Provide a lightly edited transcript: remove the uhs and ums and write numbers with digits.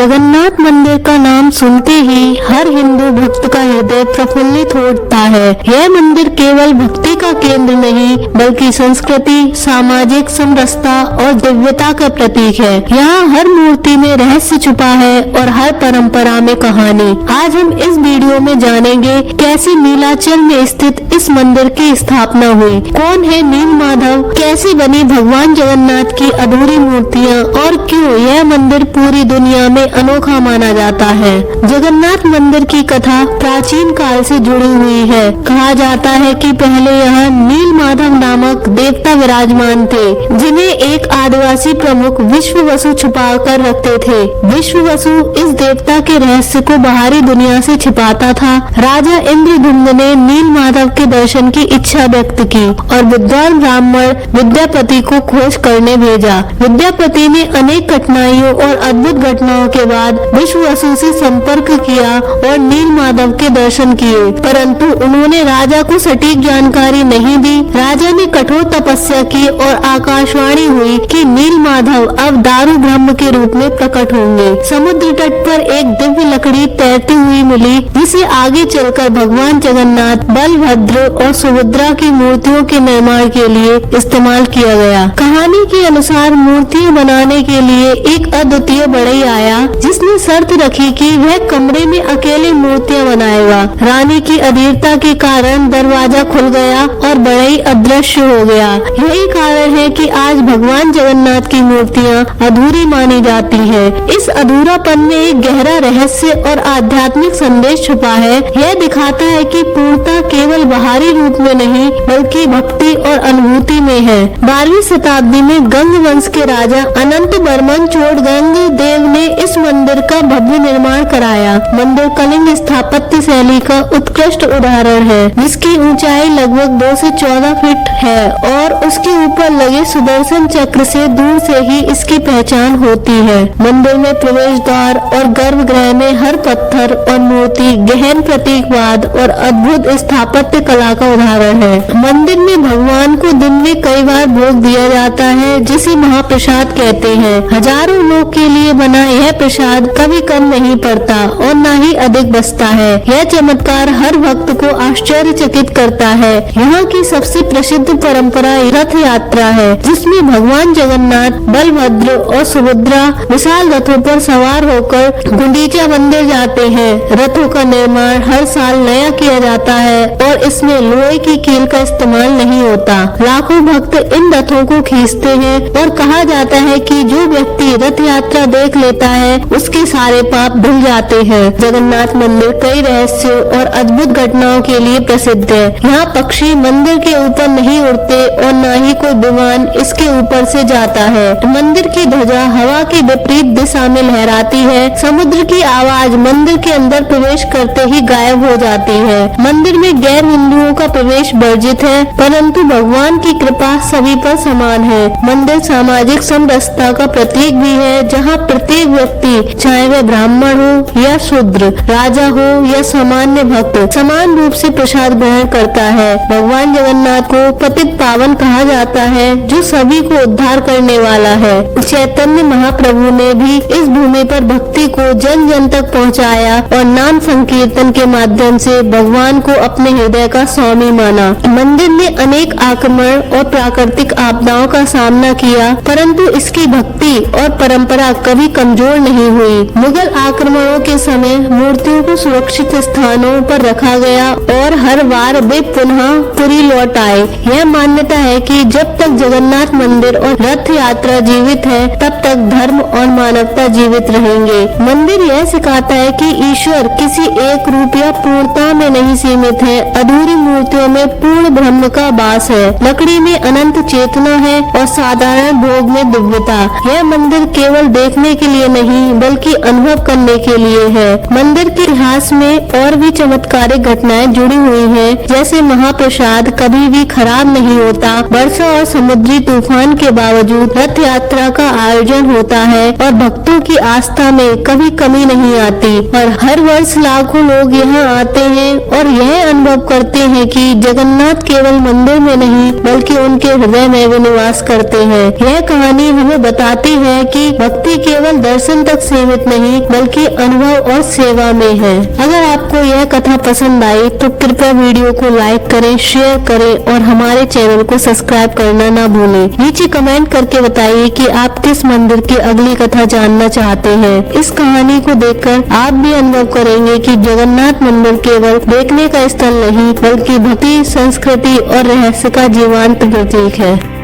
जगन्नाथ मंदिर का नाम सुनते ही हर हिंदू भक्त का हृदय प्रफुल्लित हो उठता है। यह मंदिर केवल भक्ति का केंद्र नहीं बल्कि संस्कृति, सामाजिक समरसता और दिव्यता का प्रतीक है। यहाँ हर मूर्ति में रहस्य छुपा है और हर परंपरा में कहानी। आज हम इस वीडियो में जानेंगे कैसे नीलाचल में स्थित इस मंदिर की स्थापना हुई, कौन है नील माधव, कैसे बनी भगवान जगन्नाथ की अधूरी मूर्तियाँ और क्यों यह मंदिर पूरी दुनिया में अनोखा माना जाता है। जगन्नाथ मंदिर की कथा प्राचीन काल से जुड़ी हुई है। कहा जाता है कि पहले यहाँ नील माधव नामक देवता विराजमान थे, जिन्हें एक आदिवासी प्रमुख विश्ववसु छुपा कर रखते थे। विश्ववसु इस देवता के रहस्य को बाहरी दुनिया से छिपाता था। राजा इंद्रदुम्न ने नील माधव के दर्शन की इच्छा व्यक्त की और विद्वान ब्राह्मण विद्यापति को खोज करने भेजा। विद्यापति ने अनेक कठिनाइयों और अद्भुत घटनाओं के बाद विश्ववसु से संपर्क किया और नील माधव के दर्शन किए, परंतु उन्होंने राजा को सटीक जानकारी नहीं दी। राजा ने कठोर तपस्या की और आकाशवाणी हुई कि नील माधव अब दारू ब्रह्म के रूप में प्रकट होंगे। समुद्र तट पर एक दिव्य लकड़ी तैरती हुई मिली, जिसे आगे चलकर भगवान जगन्नाथ, बलभद्र और सुभद्रा की मूर्तियों के निर्माण के लिए इस्तेमाल किया गया। कहानी के अनुसार मूर्तियां बनाने के लिए एक अद्वितीय बढ़ई आया, जिसने शर्त रखी कि वह कमरे में अकेले मूर्तियां बनाएगा। रानी की अधीरता के कारण दरवाजा खुल गया और बढ़ई अदृश्य हो गया। यही कारण है कि आज भगवान जगन्नाथ की मूर्तियां अधूरी मानी जाती है। इस अधूरापन में एक गहरा रहस्य और आध्यात्मिक संदेश छुपा है। यह दिखाता है कि पूर्णता केवल बाहरी रूप में नहीं बल्कि भक्ति और अनुभूति में है। 12वीं शताब्दी में गंग वंश के राजा अनंत बर्मन चोडगंग देव ने इस मंदिर का भव्य निर्माण कराया। मंदिर कलिंग स्थापत्य शैली का उत्कृष्ट उदाहरण है, जिसकी ऊंचाई लगभग 2 से 14 फीट है और उसके ऊपर लगे सुदर्शन चक्र से दूर से ही इसकी पहचान होती है। मंदिर में प्रवेश द्वार और गर्भगृह में हर पत्थर और मूर्ति गहन प्रतीकवाद और अद्भुत स्थापत्य कला का उदाहरण है। मंदिर में भगवान को दिन में कई बार भोग दिया जाता है, जिसे महाप्रसाद कहते हैं। हजारों लोग के लिए बना यह प्रसाद कभी कम नहीं पड़ता और न ही अधिक बचता है। यह चमत्कार हर भक्त को आश्चर्यचकित करता है। यहाँ की सबसे प्रसिद्ध परंपरा रथ यात्रा है, जिसमें भगवान जगन्नाथ, बलभद्र और सुभद्रा विशाल रथों पर सवार होकर गुंडीचा मंदिर जाते हैं। रथों का निर्माण हर साल नया किया जाता है और इसमें लोहे की कील का इस्तेमाल नहीं होता। लाखों भक्त इन रथों को खींचते हैं और कहा जाता है कि जो व्यक्ति रथ यात्रा देख लेता है उसके सारे पाप धुल जाते हैं। जगन्नाथ मंदिर कई रहस्यों और अद्भुत घटनाओं के लिए प्रसिद्ध है। यहाँ पक्षी मंदिर के ऊपर नहीं उड़ते और न ही कोई विमान इसके ऊपर से जाता है। मंदिर की ध्वजा हवा की विपरीत दिशा में लहराती है। समुद्र की आवाज मंदिर के अंदर प्रवेश करते ही गायब हो जाती है। मंदिर में गैर हिंदुओं का प्रवेश वर्जित है, परंतु भगवान की कृपा सभी पर समान है। मंदिर सामाजिक समरसता का प्रतीक भी है, जहाँ प्रत्येक व्यक्ति, चाहे वह ब्राह्मण हो या शूद्र, राजा हो या सामान्य भक्त, समान रूप से प्रसाद ग्रहण करता है। भगवान जगन्नाथ को पतित पावन कहा जाता है, जो सभी को उद्धार करने वाला है। चैतन्य महाप्रभु ने भी इस भूमि पर भक्ति को जन जन तक पहुँचाया और नाम संकीर्तन के माध्यम से भगवान को अपने हृदय का स्वामी माना। मंदिर ने अनेक आक्रमण और प्राकृतिक आपदाओं का सामना किया, परंतु इसकी भक्ति और परंपरा कभी कमजोर नहीं हुई। मुगल आक्रमणों के समय मूर्तियों को सुरक्षित स्थानों पर रखा गया और हर बार वे पुनः पुरी लौट आए। यह मान्यता है कि जब तक जगन्नाथ मंदिर और रथ यात्रा जीवित है, तब तक धर्म और मानवता जीवित रहेंगे। मंदिर यह सिखाता है कि ईश्वर किसी एक रूप या पूर्णता में नहीं सीमित है। अधूरी मूर्तियों में पूर्ण ब्रह्म का वास है। लकड़ी में अनंत चेतना है और साधारण भोग में दिव्यता। यह मंदिर केवल देखने के लिए नहीं बल्कि अनुभव करने के लिए है। मंदिर के इतिहास में और भी चमत्कारिक घटनाएं जुड़ी हुई हैं, जैसे महाप्रसाद कभी भी खराब नहीं होता। वर्षा और समुद्री तूफान के बावजूद रथ यात्रा का आयोजन होता है और भक्तों की आस्था में कभी कमी नहीं आती और हर वर्ष लाखों लोग यहाँ आते हैं और यह अनुभव करते हैं कि जगन्नाथ केवल मंदिर में नहीं बल्कि उनके हृदय में भी निवास करते हैं। यह कहानी हमें बताती है कि भक्ति केवल दर्शन तक सीमित नहीं बल्कि अनुभव और सेवा में है। अगर आपको यह कथा पसंद आई तो कृपया वीडियो को लाइक करें, शेयर करें और हमारे चैनल को सब्सक्राइब करना ना भूलें। नीचे कमेंट करके बताइए कि आप किस मंदिर की अगली कथा जानना चाहते हैं। इस कहानी को देखकर आप भी अनुभव करेंगे कि जगन्नाथ मंदिर केवल देखने का स्थल नहीं बल्कि भक्ति, संस्कृति और रहस्य का जीवंत प्रतीक है।